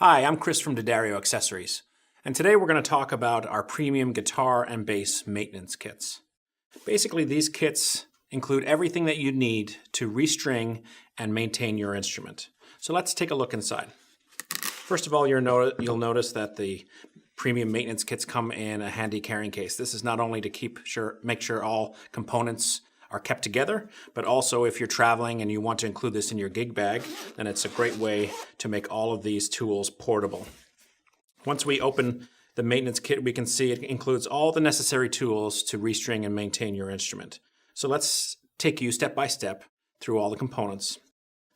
Hi, I'm Chris from D'Addario Accessories, and today we're going to talk about our premium guitar and bass maintenance kits. Basically, these kits include everything that you need to restring and maintain your instrument. So let's take a look inside. First of all, you'll notice that the premium maintenance kits come in a handy carrying case. This is not only to make sure all components are kept together, but also if you're traveling and you want to include this in your gig bag, then it's a great way to make all of these tools portable. Once we open the maintenance kit, we can see it includes all the necessary tools to restring and maintain your instrument. So let's take you step by step through all the components.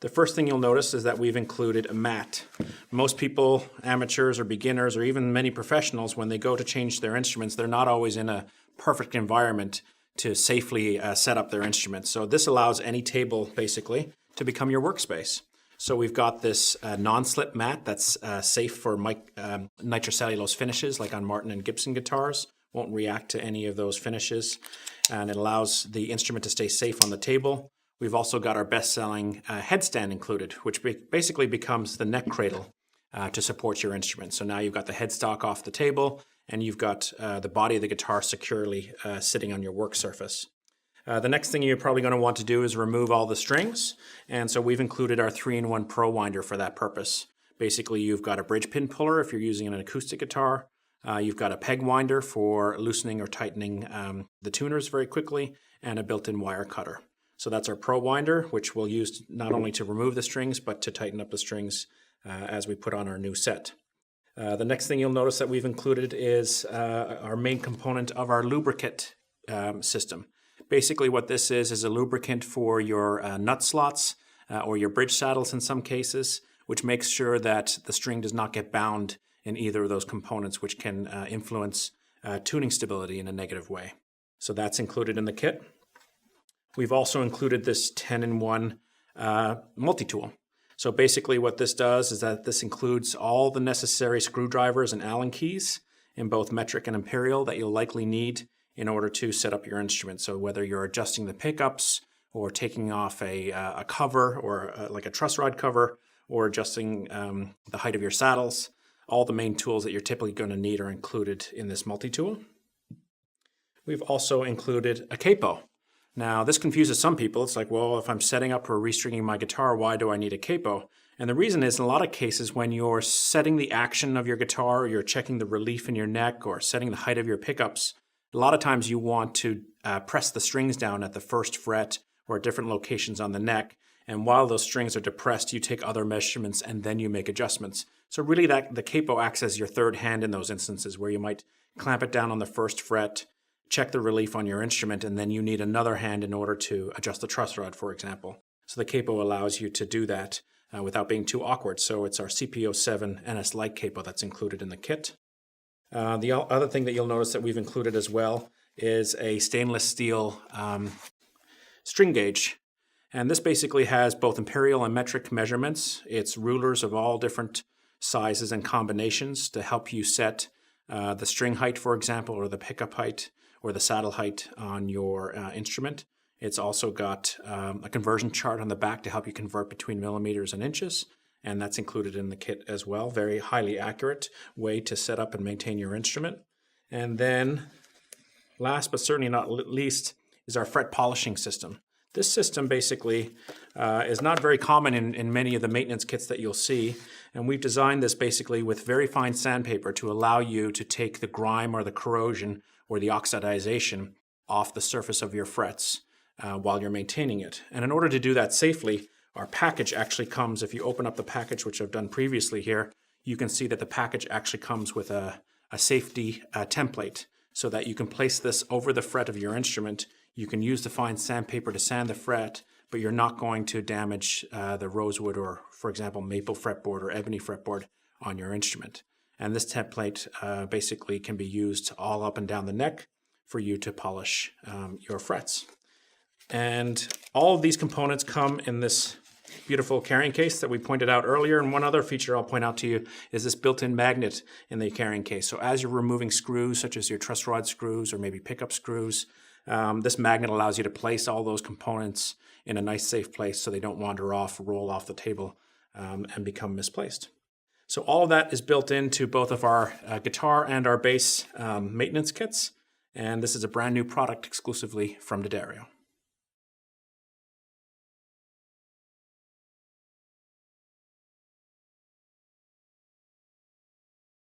The first thing you'll notice is that we've included a mat. Most people, amateurs or beginners, or even many professionals, when they go to change their instruments, they're not always in a perfect environment to safely set up their instruments. So this allows any table, basically, to become your workspace. So we've got this non-slip mat that's safe for nitrocellulose finishes, like on Martin and Gibson guitars. Won't react to any of those finishes. And it allows the instrument to stay safe on the table. We've also got our best-selling headstand included, which basically becomes the neck cradle to support your instrument. So now you've got the headstock off the table, and you've got the body of the guitar securely sitting on your work surface. The next thing you're probably going to want to do is remove all the strings, and so we've included our 3-in-1 Pro Winder for that purpose. Basically, you've got a bridge pin puller if you're using an acoustic guitar. You've got a peg winder for loosening or tightening the tuners very quickly, and a built-in wire cutter. So that's our Pro Winder, which we'll use not only to remove the strings, but to tighten up the strings as we put on our new set. The next thing you'll notice that we've included is our main component of our Lubra-Kit system. Basically what this is a lubricant for your nut slots or your bridge saddles in some cases, which makes sure that the string does not get bound in either of those components, which can influence tuning stability in a negative way. So that's included in the kit. We've also included this 10-in-1 multi-tool. So basically what this does is that this includes all the necessary screwdrivers and Allen keys in both metric and imperial that you'll likely need in order to set up your instrument. So whether you're adjusting the pickups or taking off a cover or like a truss rod cover or adjusting the height of your saddles, all the main tools that you're typically going to need are included in this multi-tool. We've also included a capo. Now, this confuses some people. It's like, well, if I'm setting up or restringing my guitar, why do I need a capo? And the reason is, in a lot of cases, when you're setting the action of your guitar, or you're checking the relief in your neck, or setting the height of your pickups, a lot of times you want to press the strings down at the first fret or at different locations on the neck. And while those strings are depressed, you take other measurements and then you make adjustments. So really the capo acts as your third hand in those instances where you might clamp it down on the first fret, check the relief on your instrument, and then you need another hand in order to adjust the truss rod, for example. So the capo allows you to do that without being too awkward. So it's our CP07 NS Lite capo that's included in the kit. The other thing that you'll notice that we've included as well is a stainless steel string gauge. And this basically has both imperial and metric measurements. It's rulers of all different sizes and combinations to help you set the string height, for example, or the pickup height, or the saddle height on your instrument. It's also got a conversion chart on the back to help you convert between millimeters and inches, and that's included in the kit as well. Very highly accurate way to set up and maintain your instrument. And then, last but certainly not least, is our fret polishing system. This system basically is not very common in many of the maintenance kits that you'll see, and we've designed this basically with very fine sandpaper to allow you to take the grime or the corrosion or the oxidization off the surface of your frets while you're maintaining it. And in order to do that safely, our package actually comes, if you open up the package, which I've done previously here, you can see that the package actually comes with a safety template so that you can place this over the fret of your instrument. You can use the fine sandpaper to sand the fret, but you're not going to damage the rosewood or, for example, maple fretboard or ebony fretboard on your instrument. And this template basically can be used all up and down the neck for you to polish your frets. And all of these components come in this beautiful carrying case that we pointed out earlier. And one other feature I'll point out to you is this built-in magnet in the carrying case. So as you're removing screws, such as your truss rod screws or maybe pickup screws, this magnet allows you to place all those components in a nice safe place so they don't wander off, roll off the table, and become misplaced. So all of that is built into both of our guitar and our bass maintenance kits. And this is a brand new product exclusively from D'Addario.